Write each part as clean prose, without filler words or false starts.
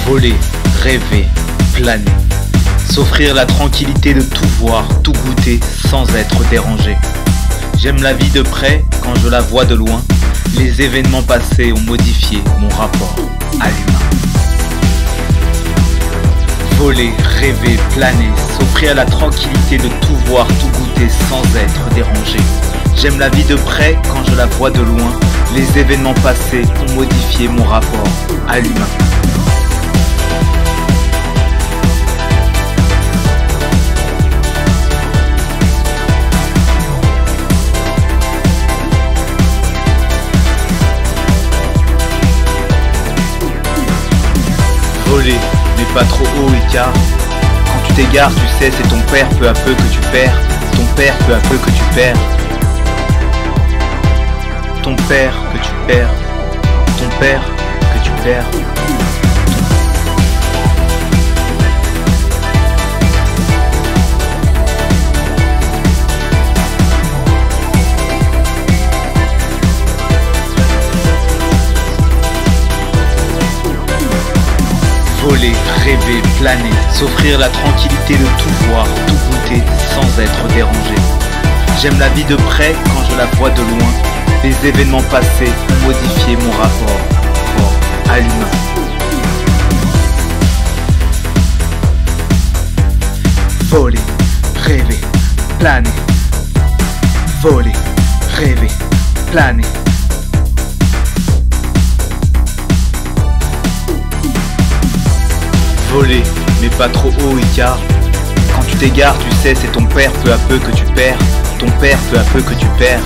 Voler, rêver, planer, s'offrir la tranquillité de tout voir, tout goûter sans être dérangé. J'aime la vie de près quand je la vois de loin. Les événements passés ont modifié mon rapport à l'humain. Voler, rêver, planer, s'offrir la tranquillité de tout voir, tout goûter sans être dérangé. J'aime la vie de près quand je la vois de loin. Les événements passés ont modifié mon rapport à l'humain. Voler, mais pas trop haut car quand tu t'égares, tu sais, c'est ton père peu à peu que tu perds. Ton père peu à peu que tu perds. Ton père que tu perds. Ton père que tu perds. Voler, rêver, planer, s'offrir la tranquillité de tout voir, tout goûter sans être dérangé. J'aime la vie de près quand je la vois de loin. Les événements passés ont modifié mon rapport à l'humain. Voler, rêver, planer. Voler, rêver, planer. Voler, mais pas trop haut car quand tu t'égares, tu sais, c'est ton père peu à peu que tu perds. Ton père peu à peu que tu perds.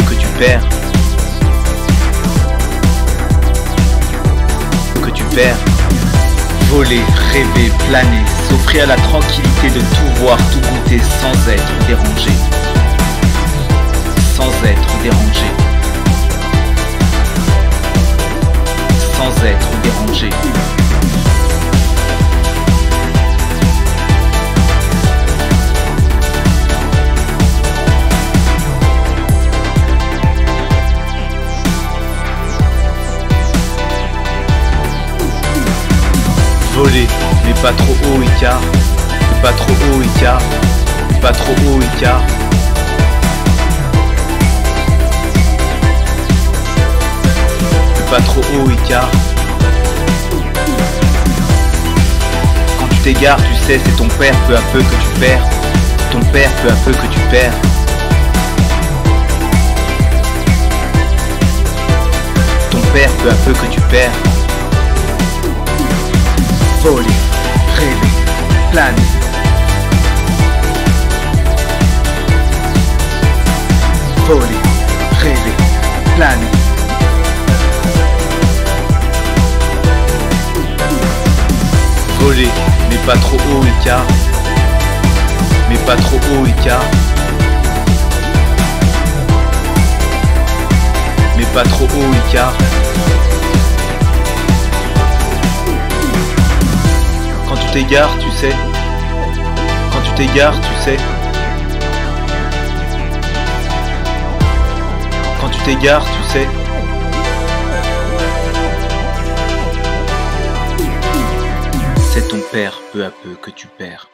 Que tu perds. Que tu perds. Voler, rêver, planer, s'offrir la tranquillité de tout voir, tout goûter sans être dérangé. Sans être dérangé. Sans être dérangé. Voler, mais pas trop haut car pas trop haut car pas trop haut car pas trop haut car quand tu t'égares, tu sais, c'est ton père peu à peu que tu perds. Ton père peu à peu que tu perds. Ton père peu à peu que tu perds. Voler, rêver, planer. Voler, rêver, planer. Voler, mais pas trop haut car mais pas trop haut car mais pas trop haut car quand tu t'égares, tu sais. Quand tu t'égares, tu sais. Quand tu t'égares, tu sais. C'est ton père peu à peu que tu perds.